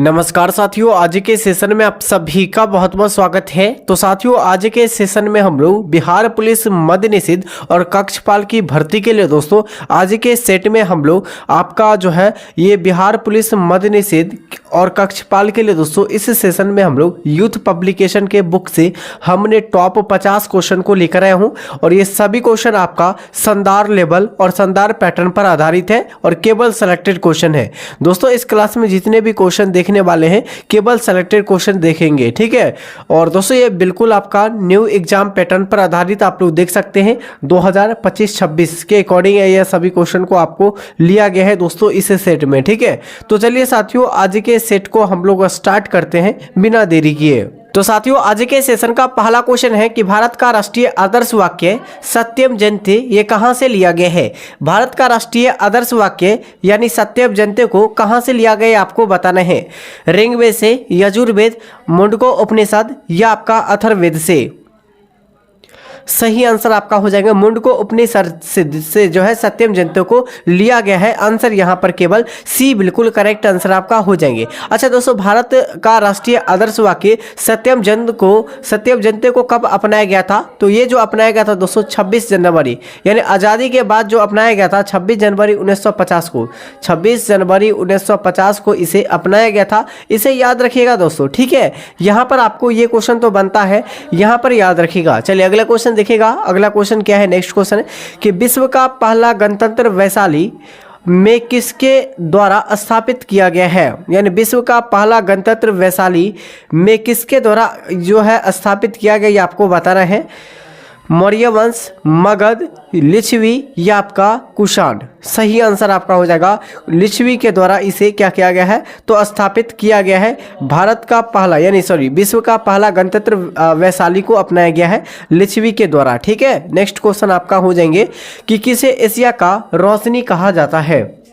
नमस्कार साथियों, आज के सेशन में आप सभी का बहुत बहुत स्वागत है। तो साथियों, आज के सेशन में हम लोग बिहार पुलिस मद्य निषेध और कक्षपाल की भर्ती के लिए दोस्तों आज के सेट में हम लोग आपका जो है ये बिहार पुलिस मद्य निषेध और कक्षपाल के लिए दोस्तों इस सेशन में हम लोग यूथ पब्लिकेशन के बुक से हमने टॉप 50 क्वेश्चन को लेकर आए हूँ और ये सभी क्वेश्चन आपका संदार लेवल और संदार पैटर्न पर आधारित है और केवल सेलेक्टेड क्वेश्चन है। दोस्तों इस क्लास में जितने भी क्वेश्चन देखने वाले हैं केवल सेलेक्टेड क्वेश्चन देखेंगे, ठीक है। और दोस्तों ये बिल्कुल आपका न्यू एग्जाम पैटर्न पर आधारित आप लोग देख सकते हैं 2025-26 के अकॉर्डिंग ये सभी क्वेश्चन को आपको लिया गया है दोस्तों इस सेट में, ठीक है। तो चलिए साथियों आज के सेट को हम लोग स्टार्ट करते हैं बिना देरी किए। तो साथियों आज के सेशन का पहला क्वेश्चन है कि भारत का राष्ट्रीय आदर्श वाक्य सत्यम जयते ये कहां से लिया गया है। भारत का राष्ट्रीय आदर्श वाक्य यानी सत्यम जयते को कहां से लिया गया आपको बताना है। ऋग्वेद से, यजुर्वेद, मुंडको उपनिषद या आपका अथर्ववेद से। सही आंसर आपका हो जाएगा मुंडको उपनिषद से जो है सत्यम जयते को लिया गया है। आंसर यहाँ पर केवल सी बिल्कुल करेक्ट आंसर आपका हो जाएंगे। अच्छा दोस्तों, भारत का राष्ट्रीय आदर्श वाक्य सत्यम जयते को कब अपनाया गया था? तो ये जो अपनाया गया था दोस्तों 26 जनवरी यानी आज़ादी के बाद जो अपनाया गया था 26 जनवरी 1950 को, 26 जनवरी 1950 को इसे अपनाया गया था। इसे याद रखिएगा दोस्तों, ठीक है। यहाँ पर आपको ये क्वेश्चन तो बनता है, यहाँ पर याद रखिएगा। चलिए अगला क्वेश्चन देखिएगा। अगला क्वेश्चन क्या है, नेक्स्ट क्वेश्चन है कि विश्व का पहला गणतंत्र वैशाली में किसके द्वारा स्थापित किया गया है। यानी विश्व का पहला गणतंत्र वैशाली में किसके द्वारा जो है स्थापित किया गया ये आपको बताना है। मौर्य वंश, मगध, लिच्छवी या आपका कुषाण। सही आंसर आपका हो जाएगा लिच्छवी के द्वारा इसे क्या किया गया है तो स्थापित किया गया है। भारत का पहला विश्व का पहला गणतंत्र वैशाली को अपनाया गया है लिच्छवी के द्वारा, ठीक है। नेक्स्ट क्वेश्चन आपका हो जाएंगे कि किसे एशिया का रोशनी कहा जाता है।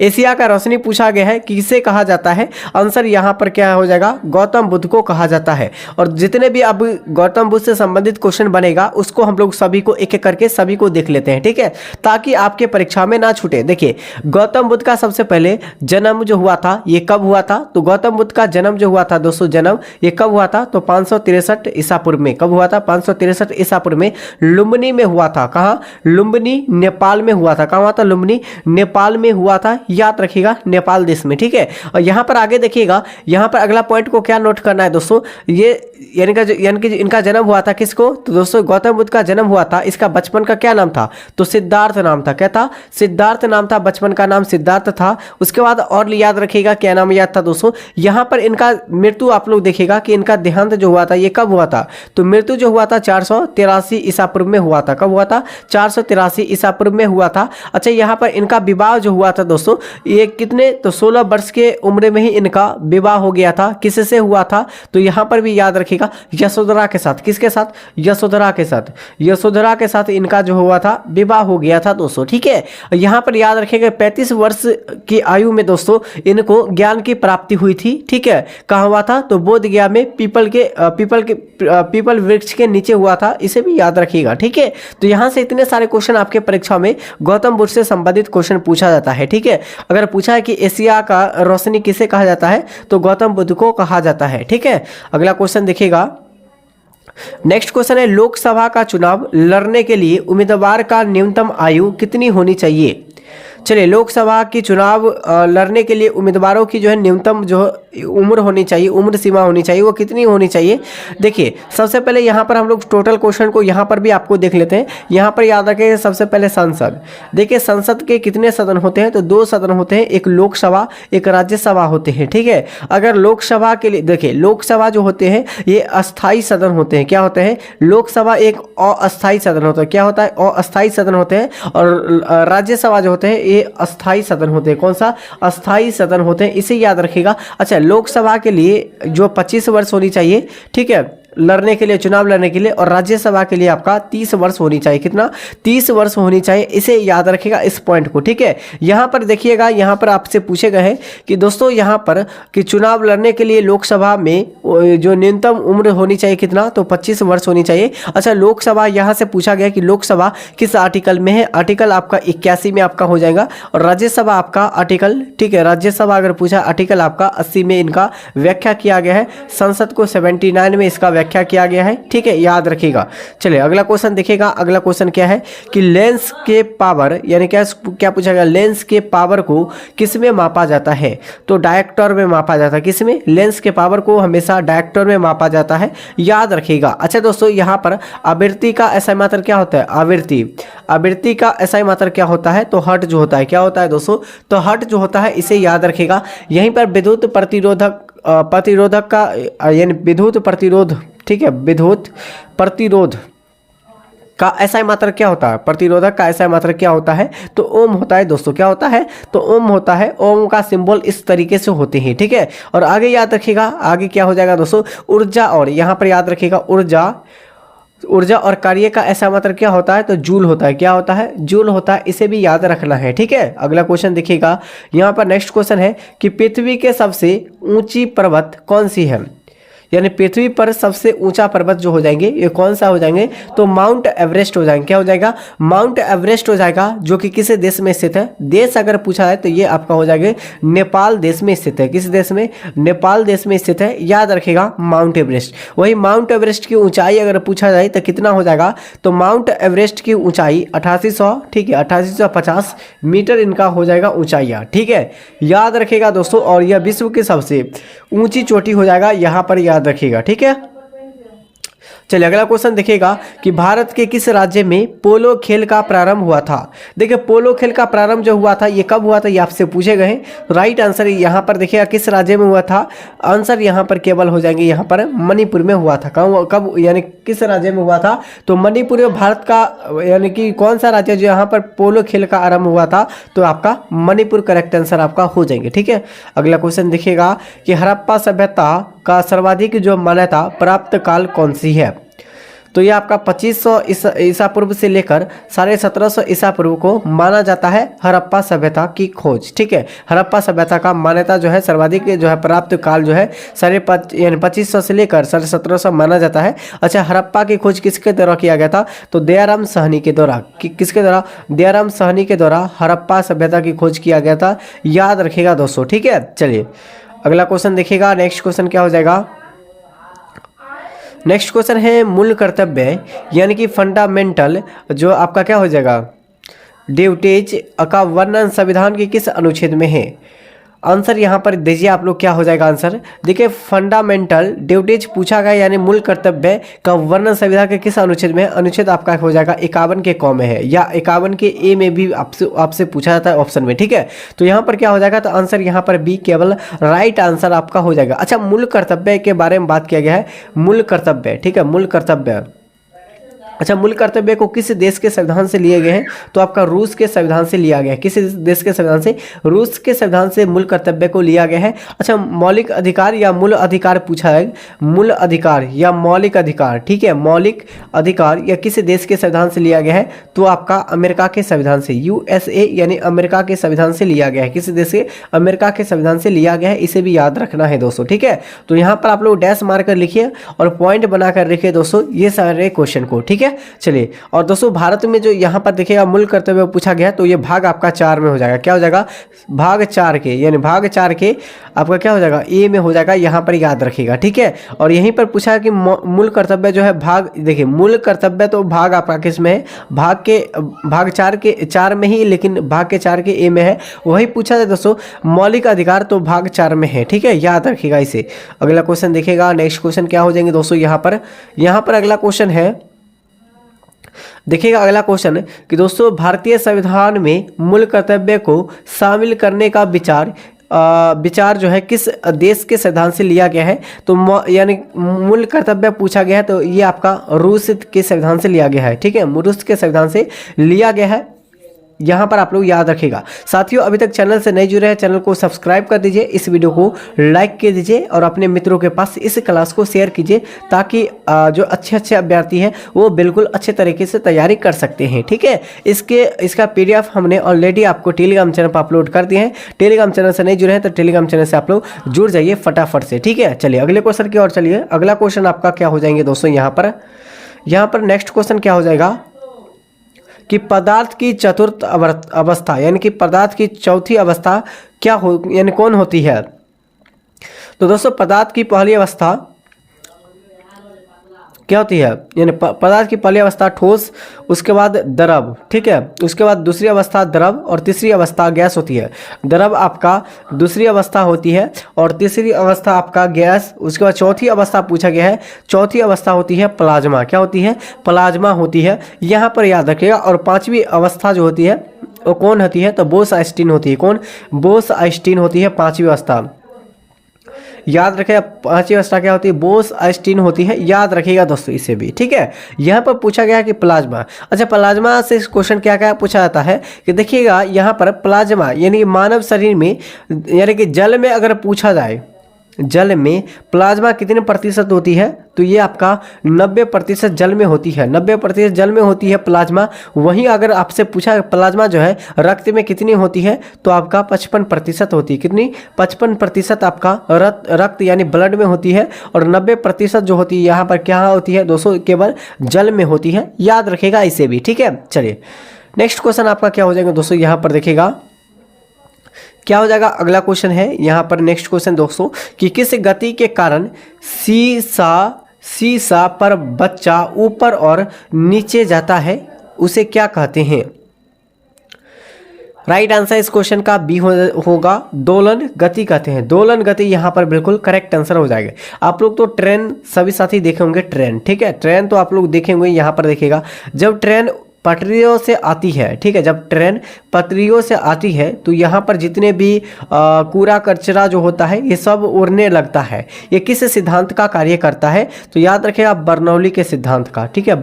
एशिया का रोशनी पूछा गया है, किसे कहा जाता है। आंसर यहाँ पर क्या हो जाएगा, गौतम बुद्ध को कहा जाता है। और जितने भी अब गौतम बुद्ध से संबंधित क्वेश्चन बनेगा उसको हम लोग सभी को एक एक करके सभी को देख लेते हैं, ठीक है, ताकि आपके परीक्षा में ना छूटे। देखिए गौतम बुद्ध का सबसे पहले जन्म जो हुआ था ये कब हुआ था। तो गौतम बुद्ध का जन्म जो हुआ था दोस्तों जन्म ये कब हुआ था तो 563 ईसा पूर्व में। कब हुआ था 563 ईसा पूर्व में लुम्बिनी में हुआ था। कहाँ? लुम्बिनी नेपाल में हुआ था। कहाँ हुआ था? लुम्बिनी नेपाल में हुआ था, याद रखिएगा नेपाल देश में, ठीक है। और यहाँ पर आगे देखिएगा, यहाँ पर अगला पॉइंट को क्या नोट करना है दोस्तों, ये यानी कि इनका जन्म हुआ था किसको तो दोस्तों गौतम बुद्ध का जन्म हुआ था। इसका बचपन का क्या नाम था तो सिद्धार्थ नाम था। क्या था? सिद्धार्थ नाम था, बचपन का नाम सिद्धार्थ था। उसके बाद और याद रखिएगा क्या नाम याद था दोस्तों। यहाँ पर इनका मृत्यु आप लोग देखिएगा कि इनका देहांत जो हुआ था ये कब हुआ था तो मृत्यु जो हुआ था 483 ईसा पूर्व में हुआ था। कब हुआ था? 483 ईसा पूर्व में हुआ था। अच्छा, यहाँ पर इनका विवाह जो हुआ था दोस्तों ये कितने तो 16 वर्ष के उम्र में ही इनका विवाह हो गया था। किससे हुआ था तो यहाँ पर भी याद रखिएगा यशोधरा के साथ। किसके साथ? यशोधरा के साथ। यशोधरा के साथ इनका जो हुआ था विवाह हो गया था दोस्तों, ठीक है। यहाँ पर याद रखिएगा 35 वर्ष की आयु में दोस्तों इनको ज्ञान की प्राप्ति हुई थी, ठीक है। कहाँ हुआ था तो बोध गया में पीपल वृक्ष के नीचे हुआ था। इसे भी याद रखिएगा, ठीक है। तो यहाँ से इतने सारे क्वेश्चन आपके परीक्षा में गौतम बुद्ध से संबंधित क्वेश्चन पूछा जाता है, ठीक है। अगर पूछा है कि एशिया का रोशनी किसे कहा जाता है तो गौतम बुद्ध को कहा जाता है, ठीक है। अगला क्वेश्चन देखिएगा। नेक्स्ट क्वेश्चन है लोकसभा का चुनाव लड़ने के लिए उम्मीदवार का न्यूनतम आयु कितनी होनी चाहिए। चलिए लोकसभा की चुनाव लड़ने के लिए उम्मीदवारों की जो है न्यूनतम जो उम्र होनी चाहिए, उम्र सीमा होनी चाहिए, वो कितनी होनी चाहिए। देखिए सबसे पहले यहाँ पर हम लोग टोटल क्वेश्चन को यहाँ पर भी आपको देख लेते हैं। यहाँ पर याद रखें सबसे पहले संसद। देखिए संसद के कितने सदन होते हैं तो 2 सदन होते हैं, एक लोकसभा एक राज्यसभा होते हैं, ठीक है। अगर लोकसभा के लिए देखिए लोकसभा जो होते हैं ये अस्थायी सदन होते हैं। क्या होते हैं? लोकसभा एक अस्थायी सदन होता है। क्या होता है? अस्थायी सदन होते हैं। और राज्यसभा जो होते हैं ये अस्थायी सदन होते हैं। कौन सा? अस्थायी सदन होते हैं, इसे याद रखिएगा। अच्छा, लोकसभा के लिए जो 25 वर्ष होनी चाहिए, ठीक है। लड़ने के लिए, चुनाव लड़ने के लिए, और राज्यसभा के लिए आपका 30 वर्ष होनी चाहिए। कितना? 30 वर्ष होनी चाहिए। इसे याद रखिएगा इस पॉइंट को, ठीक है। यहाँ पर देखिएगा, यहाँ पर आपसे पूछे गए हैं कि दोस्तों यहाँ पर कि चुनाव लड़ने के लिए लोकसभा में जो न्यूनतम उम्र होनी चाहिए, कितना? तो 25 वर्ष होनी चाहिए। अच्छा, लोकसभा यहाँ से पूछा गया कि लोकसभा किस आर्टिकल में है? आर्टिकल आपका 81 में आपका हो जाएगा। और राज्यसभा आपका आर्टिकल, ठीक है, राज्यसभा अगर पूछा आर्टिकल आपका 80 में इनका व्याख्या किया गया है। संसद को 79 में इसका व्याख्या किया गया है, ठीक है, याद रखिएगा। चलिए अगला क्वेश्चन देखिएगा। अगला क्वेश्चन क्या है कि लेंस के पावर, यानी क्या पूछा गया? लेंस के पावर को किस में मापा जाता है? तो डायरेक्टर में मापा जाता है। किस में? लेंस के पावर को हमेशा डायरेक्टर में मापा जाता है, याद रखिएगा। अच्छा दोस्तों, यहाँ पर आवृत्ति का एसआई मात्रक क्या होता है? आवृत्ति का एसआई मात्रक क्या होता है? तो हर्ट्ज जो होता है। क्या होता है दोस्तों? तो हर्ट्ज जो होता है, इसे याद रखिएगा। यहीं पर विद्युत प्रतिरोधक का, यानी विद्युत प्रतिरोध, ठीक है, विद्युत प्रतिरोध का एसआई मात्रक क्या होता है? प्रतिरोधक का एसआई मात्रक क्या होता है? तो ओम होता है दोस्तों। क्या होता है? तो ओम होता है। ओम का सिंबल इस तरीके से होते हैं, ठीक है। और आगे याद रखिएगा, आगे क्या हो जाएगा दोस्तों? ऊर्जा, और यहाँ पर याद रखिएगा ऊर्जा और कार्य का ऐसा मात्रक क्या होता है? तो जूल होता है। क्या होता है? जूल होता है। इसे भी याद रखना है, ठीक है। अगला क्वेश्चन देखिएगा, यहाँ पर नेक्स्ट क्वेश्चन है कि पृथ्वी के सबसे ऊंची पर्वत कौन सी है? यानी पृथ्वी पर सबसे ऊंचा पर्वत जो हो जाएंगे, ये कौन सा हो जाएंगे? तो माउंट एवरेस्ट हो जाएंगे। क्या हो जाएगा? माउंट एवरेस्ट हो जाएगा, जो कि किस देश में स्थित है? देश अगर पूछा है तो ये आपका हो जाएगा नेपाल देश में स्थित है। किस देश में? नेपाल देश में स्थित है, याद रखेगा माउंट एवरेस्ट। वही माउंट एवरेस्ट की ऊंचाई अगर पूछा जाए तो कितना हो जाएगा? तो माउंट एवरेस्ट की ऊंचाई 8800, ठीक है, 8850 मीटर इनका हो जाएगा ऊंचाइयाँ, ठीक है, याद रखेगा दोस्तों। और यह विश्व की सबसे ऊंची चोटी हो जाएगा, यहाँ पर याद रखिएगा, ठीक है। चलिए अगला क्वेश्चन देखिएगा कि भारत के किस राज्य में पोलो खेल का प्रारंभ हुआ था? देखिए पोलो खेल का प्रारंभ जो हुआ था, ये कब हुआ था? ये आपसे पूछे गए हैं। राइट आंसर यहाँ पर देखिएगा किस राज्य में हुआ था। आंसर यहाँ पर केवल हो जाएंगे, यहाँ पर मणिपुर में हुआ था। कब, यानी किस राज्य में हुआ था? तो मणिपुर में भारत का, यानी कि कौन सा राज्य जो यहाँ पर पोलो खेल का आरंभ हुआ था? तो आपका मणिपुर करेक्ट आंसर आपका हो जाएंगे, ठीक है। अगला क्वेश्चन देखिएगा कि हड़प्पा सभ्यता का सर्वाधिक जो मान्यता प्राप्त काल कौन सी है? तो ये आपका 2500 ईसा पूर्व से लेकर 1750 ईसा पूर्व को माना जाता है हड़प्पा सभ्यता की खोज, ठीक है। हड़प्पा सभ्यता का मान्यता जो है सर्वाधिक जो है प्राप्त काल जो है 2500 से लेकर 1750 माना जाता है। अच्छा, हड़प्पा की खोज किसके द्वारा किया गया था? तो दयाराम साहनी के द्वारा। किसके द्वारा? दयाराम साहनी के द्वारा हड़प्पा सभ्यता की खोज किया गया था, याद रखिएगा दोस्तों, ठीक है। चलिए अगला क्वेश्चन देखिएगा। नेक्स्ट क्वेश्चन क्या हो जाएगा? नेक्स्ट क्वेश्चन है मूल कर्तव्य, यानी कि फंडामेंटल जो आपका क्या हो जाएगा? ड्यूटीज का वर्णन संविधान के किस अनुच्छेद में है? आंसर यहाँ पर दीजिए आप लोग, क्या हो जाएगा आंसर? देखिए फंडामेंटल ड्यूटीज पूछा गया, यानी मूल कर्तव्य का वर्णन संविधान के किस अनुच्छेद में है? अनुच्छेद आपका हो जाएगा 51 के क में है, या 51 के ए में भी आपसे पूछा जाता है ऑप्शन में, ठीक है। तो यहाँ पर क्या हो जाएगा? तो आंसर यहाँ पर बी केवल राइट आंसर आपका हो जाएगा। अच्छा, मूल कर्तव्य के बारे में बात किया गया है, मूल कर्तव्य, ठीक है, मूल कर्तव्य। अच्छा, मूल कर्तव्य को किस देश के संविधान से लिए गए हैं? तो आपका रूस के संविधान से लिया गया है। किस देश के संविधान से? रूस के संविधान से मूल कर्तव्य को लिया गया है। अच्छा, मौलिक अधिकार या मूल अधिकार पूछा है, मूल अधिकार या मौलिक अधिकार, ठीक है, मौलिक अधिकार या किस देश के संविधान से लिया गया है? तो आपका अमेरिका के संविधान से, यूएसए यानी अमेरिका के संविधान से लिया गया है। किस देश से? अमेरिका के संविधान से लिया गया है, इसे भी याद रखना है दोस्तों, ठीक है। तो यहाँ पर आप लोग डैश मारकर लिखिए और पॉइंट बनाकर लिखिए दोस्तों ये सारे क्वेश्चन को, ठीक है। चलिए, और दोस्तों भारत में जो यहाँ पर देखिएगा मूल कर्तव्य पूछा गया, तो ये भाग आपका 4 में हो जाएगा। क्या हो जाएगा? भाग 4 के, यानी भाग 4 के आपका क्या हो जाएगा? ए में हो जाएगा, यहाँ पर याद रखिएगा, ठीक है। और यहीं पर पूछा है कि मूल कर्तव्य जो है भाग, देखिए मूल कर्तव्य तो भाग आपका किस में है? भाग 4 के 4 में ही, लेकिन भाग के 4 के ए में है। वही पूछा है दोस्तों मौलिक अधिकार, तो भाग 4 में है, ठीक है, याद रखिएगा इसे। अगला क्वेश्चन देखिएगा। नेक्स्ट क्वेश्चन क्या हो जाएंगे दोस्तों? यहाँ पर अगला क्वेश्चन है, देखिएगा अगला क्वेश्चन कि दोस्तों भारतीय संविधान में मूल कर्तव्य को शामिल करने का विचार जो है किस देश के संविधान से लिया गया है? तो यानी मूल कर्तव्य पूछा गया है, तो ये आपका रूस के संविधान से लिया गया है, ठीक है, रूस के संविधान से लिया गया है। यहाँ पर आप लोग याद रखिएगा। साथियों अभी तक चैनल से नहीं जुड़े हैं, चैनल को सब्सक्राइब कर दीजिए, इस वीडियो को लाइक कर दीजिए और अपने मित्रों के पास इस क्लास को शेयर कीजिए ताकि जो अच्छे अभ्यर्थी हैं वो बिल्कुल अच्छे तरीके से तैयारी कर सकते हैं। ठीक है, इसका PDF हमने ऑलरेडी आपको टेलीग्राम चैनल पर अपलोड कर दिए हैं। टेलीग्राम चैनल से नहीं जुड़े हैं तो टेलीग्राम चैनल से आप लोग जुड़ जाइए फटाफट से। ठीक है, चलिए अगले क्वेश्चन की ओर चलिए। अगला क्वेश्चन आपका क्या हो जाएंगे दोस्तों, यहाँ पर नेक्स्ट क्वेश्चन क्या हो जाएगा कि पदार्थ की चतुर्थ अवस्था यानी कि पदार्थ की चौथी अवस्था क्या हो यानी कौन होती है। तो दोस्तों पदार्थ की पहली अवस्था क्या होती है, यानी पदार्थ की पहली अवस्था ठोस, उसके बाद द्रव, ठीक है, उसके बाद दूसरी अवस्था द्रव और तीसरी अवस्था गैस होती है। द्रव आपका दूसरी अवस्था होती है और तीसरी अवस्था आपका गैस। उसके बाद चौथी अवस्था पूछा गया है, चौथी अवस्था होती है प्लाज्मा। क्या होती है, प्लाज्मा होती है, यहाँ पर याद रखिएगा। और पांचवी अवस्था जो होती है वो कौन होती है, तो बोस-आइंस्टीन होती है। कौन, बोस-आइंस्टीन होती है पांचवी अवस्था। याद रखेगा पांचवी अवस्था क्या होती है, बोस-आइंस्टीन होती है, याद रखिएगा दोस्तों इसे भी। ठीक है, यहाँ पर पूछा गया है कि प्लाज्मा। अच्छा, प्लाज्मा से क्वेश्चन क्या क्या पूछा जाता है कि देखिएगा यहाँ पर प्लाज्मा यानी मानव शरीर में यानी कि जल में अगर पूछा जाए जल में प्लाज्मा कितने प्रतिशत होती है, तो ये आपका 90% जल में होती है। 90% जल में होती है प्लाज्मा। वहीं अगर आपसे पूछा प्लाज्मा जो है रक्त में कितनी होती है, तो आपका 55% होती है। कितनी, 55% आपका रक्त यानी ब्लड में होती है और 90% जो होती है यहाँ पर क्या होती है दोस्तों, केवल जल में होती है। याद रखेगा इसे भी। ठीक है, चलिए नेक्स्ट क्वेश्चन आपका क्या हो जाएगा दोस्तों, यहाँ पर देखिएगा क्या हो जाएगा। अगला क्वेश्चन है यहाँ पर नेक्स्ट क्वेश्चन दोस्तों कि किस गति के कारण शीशा पर बच्चा ऊपर और नीचे जाता है उसे क्या कहते हैं। राइट आंसर इस क्वेश्चन का बी होगा, दोलन गति कहते हैं। दोलन गति यहाँ पर बिल्कुल करेक्ट आंसर हो जाएगा। आप लोग तो ट्रेन सभी साथी देखे होंगे, ट्रेन, ठीक है, ट्रेन तो आप लोग देखे होंगे। यहाँ पर देखिएगा जब ट्रेन पटरियों से आती है, ठीक है, जब ट्रेन पटरियों से आती है तो यहाँ पर जितने भी कूड़ा कचरा जो होता है ये सब उड़ने लगता है। ये किस सिद्धांत का कार्य करता है, तो याद रखिएगा बर्नौली के सिद्धांत का। ठीक है,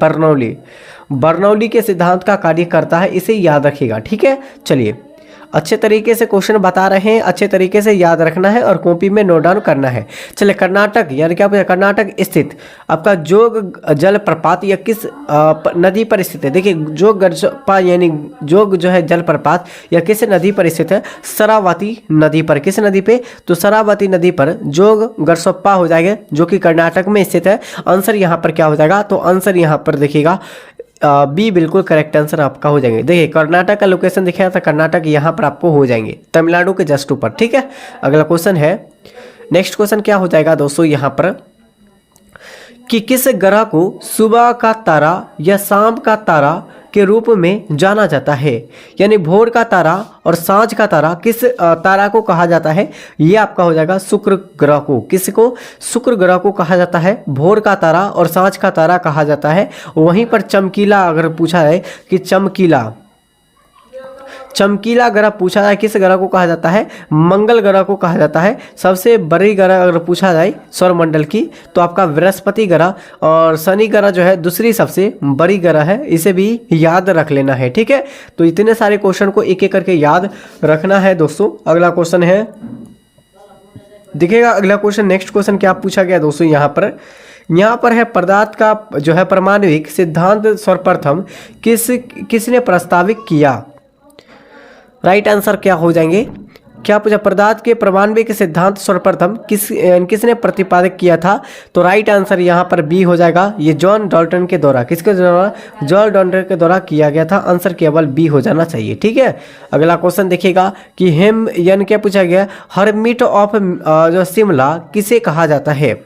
बर्नौली के सिद्धांत का कार्य करता है, इसे याद रखिएगा। ठीक है, चलिए अच्छे तरीके से क्वेश्चन बता रहे हैं, अच्छे तरीके से याद रखना है और कॉपी में नोट डाउन करना है। चलिए कर्नाटक यानी क्या, कर्नाटक स्थित आपका जोग जलप्रपात या किस नदी पर स्थित है। देखिए जोग गरसप्पा यानी जोग जो है जलप्रपात या किस नदी पर स्थित है, शरावती नदी पर। किस नदी पे, तो शरावती नदी पर जोग गरसप्पा हो जाएगा जो कि कर्नाटक में स्थित है। आंसर यहाँ पर क्या हो जाएगा, तो आंसर यहाँ पर देखिएगा बी बिल्कुल करेक्ट आंसर आपका हो जाएंगे। देखिए कर्नाटक का लोकेशन दिखाया था, कर्नाटक यहाँ पर आपको हो जाएंगे, तमिलनाडु के जस्ट ऊपर। ठीक है, अगला क्वेश्चन है, नेक्स्ट क्वेश्चन क्या हो जाएगा दोस्तों यहाँ पर कि किस ग्रह को सुबह का तारा या शाम का तारा के रूप में जाना जाता है, यानी भोर का तारा और सांझ का तारा किस तारा को कहा जाता है। ये आपका हो जाएगा शुक्र ग्रह को। किसको, शुक्र ग्रह को कहा जाता है। भोर का तारा और सांझ का तारा कहा जाता है। वहीं पर चमकीला अगर पूछा जाए कि चमकीला ग्रह पूछा जाए किस ग्रह को कहा जाता है, मंगल ग्रह को कहा जाता है। सबसे बड़ी ग्रह अगर पूछा जाए सौरमंडल की तो आपका बृहस्पति ग्रह, और शनि ग्रह जो है दूसरी सबसे बड़ी ग्रह है, इसे भी याद रख लेना है। ठीक है, तो इतने सारे क्वेश्चन को एक एक करके याद रखना है दोस्तों। अगला क्वेश्चन है, देखिएगा अगला क्वेश्चन, नेक्स्ट क्वेश्चन क्या पूछा गया दोस्तों यहाँ पर है पदार्थ का जो है परमाणविक सिद्धांत सर्वप्रथम किसने प्रस्तावित किया। राइट आंसर क्या हो जाएंगे, क्या पूछा, पदार्थ के परमाणविक सिद्धांत सर्वप्रथम किसने प्रतिपादित किया था, तो राइट आंसर यहाँ पर बी हो जाएगा। ये जॉन डाल्टन के द्वारा, किसके द्वारा, जॉन डाल्टन के द्वारा किया गया था। आंसर केवल बी हो जाना चाहिए। ठीक है, अगला क्वेश्चन देखिएगा कि हेम यानी क्या पूछा गया, हरमिट ऑफ जो शिमला किसे कहा जाता है।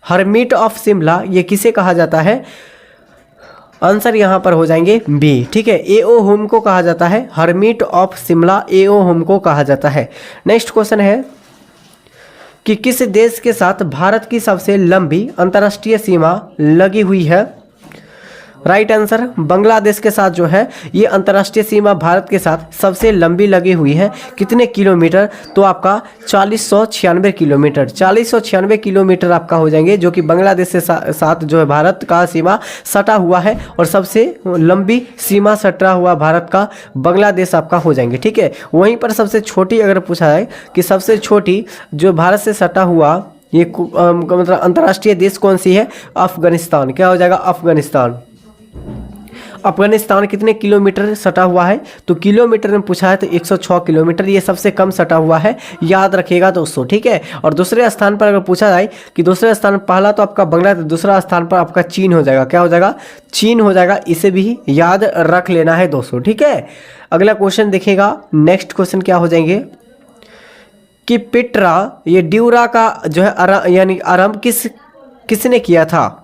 हरमिट ऑफ शिमला ये किसे कहा जाता है, आंसर यहाँ पर हो जाएंगे बी। ठीक है, एओ हुम को कहा जाता है, हरमिट ऑफ शिमला एओ हुम को कहा जाता है। नेक्स्ट क्वेश्चन है कि किस देश के साथ भारत की सबसे लंबी अंतर्राष्ट्रीय सीमा लगी हुई है। राइट आंसर, बांग्लादेश के साथ जो है ये अंतर्राष्ट्रीय सीमा भारत के साथ सबसे लंबी लगी हुई है। कितने किलोमीटर? तो आपका 4096 किलोमीटर, 4096 किलोमीटर आपका हो जाएंगे, जो कि बांग्लादेश से साथ जो है भारत का सीमा सटा हुआ है। और सबसे लंबी सीमा सटा हुआ भारत का बांग्लादेश आपका हो जाएंगे। ठीक है, वहीं पर सबसे छोटी अगर पूछा जाए कि सबसे छोटी जो भारत से सटा हुआ ये मतलब अंतर्राष्ट्रीय देश कौन सी है? अफगानिस्तान। क्या हो जाएगा? अफगानिस्तान। अफगानिस्तान कितने किलोमीटर सटा हुआ है? तो किलोमीटर में पूछा है तो 106 किलोमीटर, ये सबसे कम सटा हुआ है, याद रखिएगा दोस्तों। ठीक है, और दूसरे स्थान पर अगर पूछा जाए कि दूसरे स्थान पहला तो आपका बांग्लादेश, दूसरा स्थान पर आपका चीन हो जाएगा। क्या हो जाएगा? चीन हो जाएगा। इसे भी याद रख लेना है दोस्तों। ठीक है, अगला क्वेश्चन देखिएगा। नेक्स्ट क्वेश्चन क्या हो जाएंगे कि पिट्रा, ये ड्यूरा का जो है यानी आरंभ किसने किया था?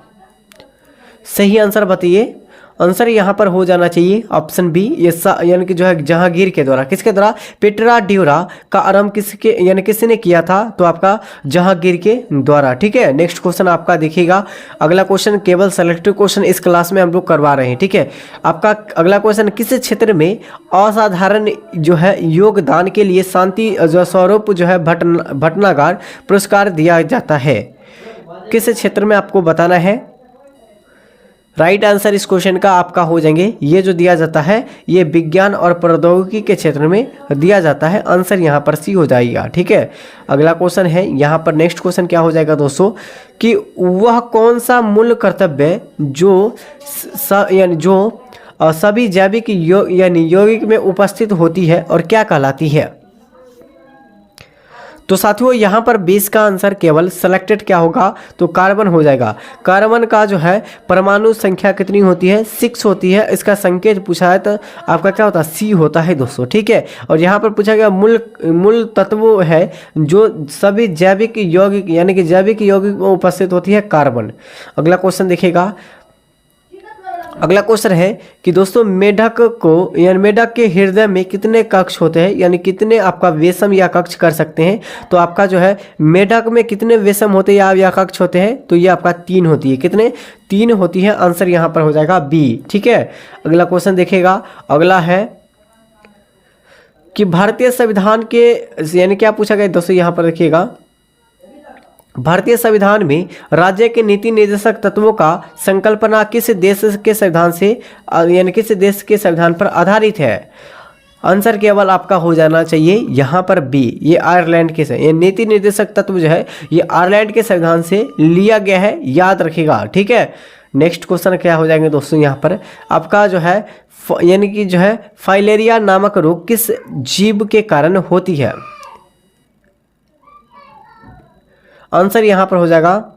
सही आंसर बताइए। आंसर यहाँ पर हो जाना चाहिए ऑप्शन बी, ये यानी कि जो है जहांगीर के द्वारा। किसके द्वारा? पिट्रा ड्यूरा का आरंभ किसके यानी किसने किया था? तो आपका जहांगीर के द्वारा। ठीक है, नेक्स्ट क्वेश्चन आपका देखिएगा। अगला क्वेश्चन केवल सेलेक्टिव क्वेश्चन इस क्लास में हम लोग करवा रहे हैं। ठीक है, आपका अगला क्वेश्चन, किस क्षेत्र में असाधारण जो है योगदान के लिए शांति जो स्वरूप जो है भटनागर पुरस्कार दिया जाता है? किस क्षेत्र में आपको बताना है। राइट आंसर इस क्वेश्चन का आपका हो जाएंगे, ये जो दिया जाता है ये विज्ञान और प्रौद्योगिकी के क्षेत्र में दिया जाता है। आंसर यहाँ पर सी हो जाएगा। ठीक है, अगला क्वेश्चन है यहाँ पर। नेक्स्ट क्वेश्चन क्या हो जाएगा दोस्तों कि वह कौन सा मूल कर्तव्य जो सभी जैविक यानी यौगिक में उपस्थित होती है और क्या कहलाती है? तो साथियों यहाँ पर 20 का आंसर केवल सेलेक्टेड क्या होगा? तो कार्बन हो जाएगा। कार्बन का जो है परमाणु संख्या कितनी होती है? 6 होती है। इसका संकेत पूछा है तो आपका क्या होता है? सी होता है दोस्तों। ठीक है, और यहाँ पर पूछा गया मूल तत्व है जो सभी जैविक यौगिक यानी कि जैविक यौगिक में उपस्थित होती है, कार्बन। अगला क्वेश्चन देखिएगा। अगला क्वेश्चन है कि दोस्तों मेढक को यानी मेढक के हृदय में कितने कक्ष होते हैं, यानी कितने आपका वेशम या कक्ष कर सकते हैं? तो आपका जो है मेढक में कितने वेशम होते हैं या कक्ष होते हैं? तो ये आपका 3 होती है। कितने? 3 होती है। आंसर यहाँ पर हो जाएगा बी। ठीक है, अगला क्वेश्चन देखिएगा। अगला है कि भारतीय संविधान के यानी क्या पूछा गया दोस्तों, यहाँ पर देखिएगा। भारतीय संविधान में राज्य के नीति निर्देशक तत्वों का संकल्पना किस देश के संविधान से यानी किस देश के संविधान पर आधारित है? आंसर केवल आपका हो जाना चाहिए यहाँ पर बी, ये आयरलैंड के से। ये नीति निर्देशक तत्व जो है ये आयरलैंड के संविधान से लिया गया है, याद रखिएगा। ठीक है, नेक्स्ट क्वेश्चन क्या हो जाएंगे दोस्तों यहाँ पर आपका जो है यानी कि जो है फाइलेरिया नामक रोग किस जीव के कारण होती है? आंसर यहाँ पर हो जाएगा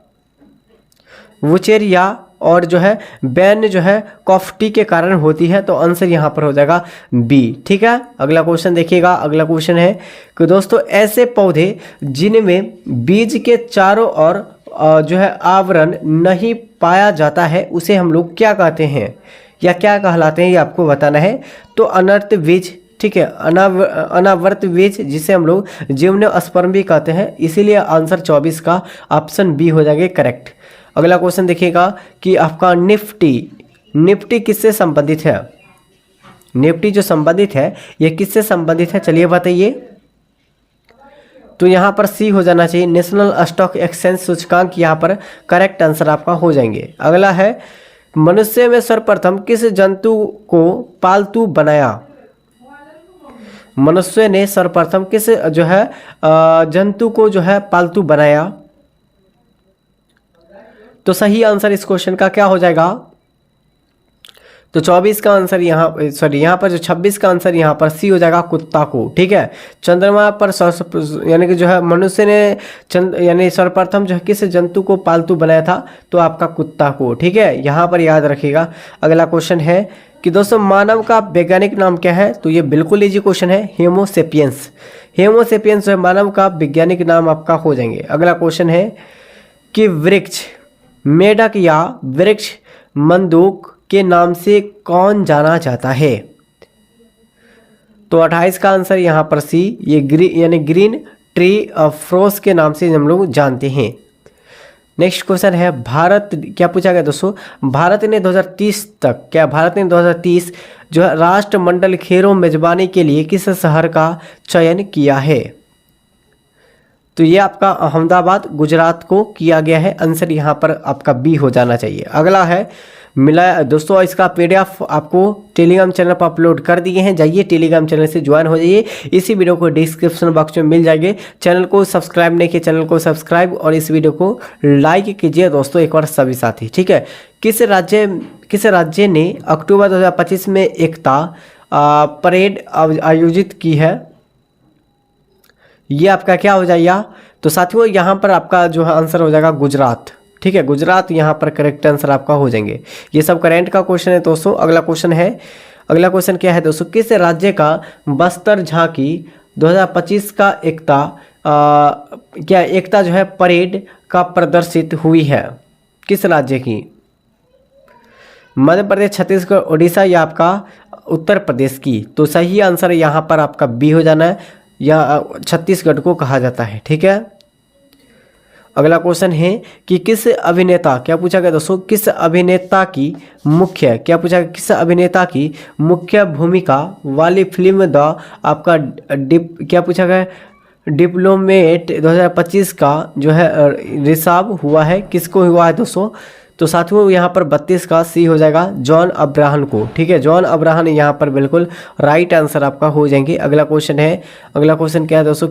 वुचेरिया, और जो है बैन जो है कॉफ्टी के कारण होती है। तो आंसर यहाँ पर हो जाएगा बी। ठीक है, अगला क्वेश्चन देखिएगा। अगला क्वेश्चन है कि दोस्तों ऐसे पौधे जिनमें बीज के चारों ओर जो है आवरण नहीं पाया जाता है उसे हम लोग क्या कहते हैं या क्या कहलाते हैं, ये आपको बताना है। तो अनर्थ बीज। ठीक है, अनावर्त बीज जिसे हम लोग जिम्नोस्पर्म भी कहते हैं। इसीलिए आंसर 24 का ऑप्शन बी हो जाएगा करेक्ट। अगला क्वेश्चन देखिएगा कि आपका निफ्टी किससे संबंधित है? निफ्टी जो संबंधित है ये किससे संबंधित है, चलिए बताइए। तो यहाँ पर सी हो जाना चाहिए, नेशनल स्टॉक एक्सचेंज सूचकांक यहाँ पर करेक्ट आंसर आपका हो जाएंगे। अगला है मनुष्य में सर्वप्रथम किस जंतु को पालतू बनाया? मनुष्य ने सर्वप्रथम किस जो है जंतु को जो है पालतू बनाया? तो सही आंसर इस क्वेश्चन का क्या हो जाएगा? तो 24 का आंसर यहाँ पर जो 26 का आंसर यहाँ पर सी हो जाएगा, कुत्ता को। ठीक है, चंद्रमा पर यानी कि जो है मनुष्य ने यानी सर्वप्रथम जो है किस जंतु को पालतू बनाया था? तो आपका कुत्ता को। ठीक है, यहाँ पर याद रखिएगा। अगला क्वेश्चन है कि दोस्तों मानव का वैज्ञानिक नाम क्या है? तो ये बिल्कुल इजी क्वेश्चन है, होमोसेपियंस। होमोसेपियंस जो है मानव का वैज्ञानिक नाम आपका हो जाएंगे। अगला क्वेश्चन है कि वृक्ष मेढक या वृक्ष मंदूक के नाम से कौन जाना जाता है? तो 28 का आंसर यहाँ पर सी, ये यानी ग्रीन ट्री फ्रोस के नाम से हम लोग जानते हैं। नेक्स्ट क्वेश्चन है भारत, क्या पूछा गया दोस्तों, भारत ने 2030 तक, क्या भारत ने 2030 जो है राष्ट्रमंडल खेलों मेजबानी के लिए किस शहर का चयन किया है? तो ये आपका अहमदाबाद गुजरात को किया गया है। आंसर यहाँ पर आपका बी हो जाना चाहिए। अगला है मिला दोस्तों, इसका पीडीएफ आपको टेलीग्राम चैनल पर अपलोड कर दिए हैं, जाइए टेलीग्राम चैनल से ज्वाइन हो जाइए। इसी वीडियो को डिस्क्रिप्शन बॉक्स में मिल जाएंगे। चैनल को सब्सक्राइब नहीं किया, चैनल को सब्सक्राइब और इस वीडियो को लाइक कीजिए दोस्तों एक बार सभी साथी, ठीक है। किस राज्य ने अक्टूबर 2025 में एकता परेड आयोजित की है? ये आपका क्या हो जाएगा? तो साथियों यहाँ पर आपका जो है आंसर हो जाएगा गुजरात, ठीक है। गुजरात यहाँ पर करेक्ट आंसर आपका हो जाएंगे। ये सब करेंट का क्वेश्चन है दोस्तों। अगला क्वेश्चन क्या है दोस्तों, किस राज्य का बस्तर झांकी 2025 का एकता जो है परेड का प्रदर्शित हुई है? किस राज्य की? मध्य प्रदेश, छत्तीसगढ़, उड़ीसा या आपका उत्तर प्रदेश की? तो सही आंसर यहाँ पर आपका बी हो जाना है, या छत्तीसगढ़ को कहा जाता है, ठीक है। अगला क्वेश्चन है कि किस अभिनेता, क्या पूछा गया दोस्तों, किस अभिनेता की मुख्य भूमिका वाली फिल्म द आपका क्या पूछा गया, डिप्लोमेट 2025 का जो है रिसाव हुआ है? किसको हुआ है दोस्तों? तो साथियों यहाँ पर 32 का सी हो जाएगा, जॉन अब्राहम को, ठीक है। जॉन अब्राहम यहाँ पर बिल्कुल राइट आंसर आपका हो जाएंगे। अगला क्वेश्चन क्या है दोस्तों,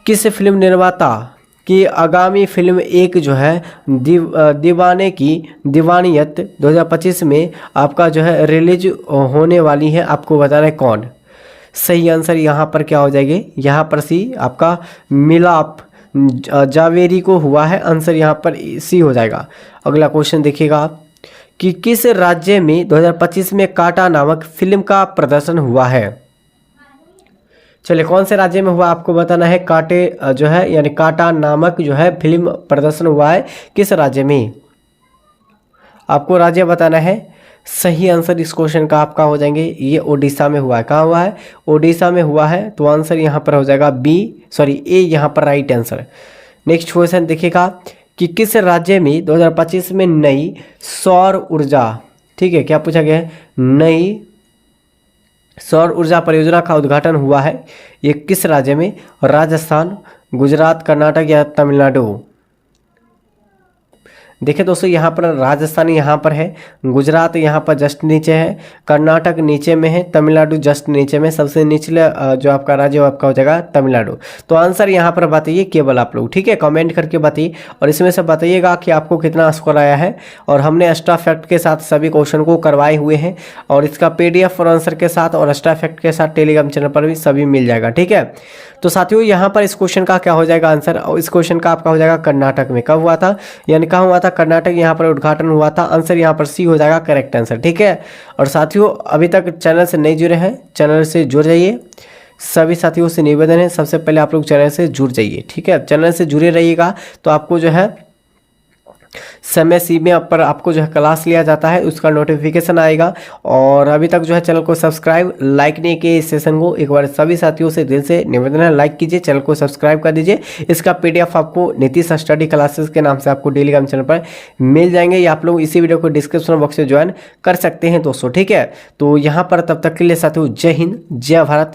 किस फिल्म निर्माता की आगामी फिल्म एक जो है दीवाने की दीवानियत 2025 में आपका जो है रिलीज होने वाली है? आपको बताना है कौन। सही आंसर यहाँ पर क्या हो जाएगी? यहाँ पर सी आपका मिलाप जावेरी को हुआ है। आंसर यहाँ पर सी हो जाएगा। अगला क्वेश्चन देखिएगा आप कि किस राज्य में 2025 में कांटा नामक फिल्म का प्रदर्शन हुआ है? चलिए कौन से राज्य में हुआ आपको बताना है। कांटे जो है यानी कांटा नामक जो है फिल्म प्रदर्शन हुआ है, किस राज्य में? आपको राज्य बताना है। सही आंसर इस क्वेश्चन का आपका हो जाएंगे, ये ओडिशा में हुआ है। कहाँ हुआ है? ओडिशा में हुआ है। तो आंसर यहाँ पर हो जाएगा ए यहाँ पर राइट आंसर। नेक्स्ट क्वेश्चन देखिएगा कि किस राज्य में 2025 में नई सौर ऊर्जा, ठीक है, क्या पूछा गया है, नई सौर ऊर्जा परियोजना का उद्घाटन हुआ है? ये किस राज्य में? राजस्थान, गुजरात, कर्नाटक या तमिलनाडु? देखिए दोस्तों यहाँ पर राजस्थान यहाँ पर है, गुजरात यहाँ पर जस्ट नीचे है, कर्नाटक नीचे में है, तमिलनाडु जस्ट नीचे में। सबसे निचले जो आपका राज्य आपका हो जाएगा तमिलनाडु। तो आंसर यहाँ पर बताइए केवल आप लोग, ठीक है, कमेंट करके बताइए और इसमें से बताइएगा कि आपको कितना स्कोर आया है। और हमने एक्स्ट्रा फैक्ट के साथ सभी क्वेश्चन को करवाए हुए हैं और इसका PDF और आंसर के साथ और एक्स्ट्रा फैक्ट के साथ टेलीग्राम चैनल पर भी सभी मिल जाएगा, ठीक है। तो साथियों यहाँ पर इस क्वेश्चन का क्या हो जाएगा आंसर, और इस क्वेश्चन का आपका हो जाएगा कर्नाटक में। कब हुआ था यानी कहाँ हुआ था? कर्नाटक यहाँ पर उद्घाटन हुआ था। आंसर यहाँ पर सी हो जाएगा करेक्ट आंसर, ठीक है। और साथियों अभी तक चैनल से नहीं जुड़े हैं, चैनल से जुड़ जाइए। सभी साथियों से निवेदन है, सबसे पहले आप लोग चैनल से जुड़ जाइए, ठीक है। चैनल से जुड़े रहिएगा तो आपको जो है समय सीमा पर आपको जो है क्लास लिया जाता है, उसका नोटिफिकेशन आएगा। और अभी तक जो है चैनल को सब्सक्राइब लाइक नहीं किए इस सेशन को, एक बार सभी साथियों से दिल से निवेदन है लाइक कीजिए, चैनल को सब्सक्राइब कर दीजिए। इसका PDF आपको नीतीश स्टडी क्लासेस के नाम से आपको टेलीग्राम चैनल पर मिल जाएंगे, या आप लोग इसी वीडियो को डिस्क्रिप्शन बॉक्स से ज्वाइन कर सकते हैं दोस्तों, ठीक है। तो यहाँ पर तब तक के लिए साथियों जय हिंद, जय भारत।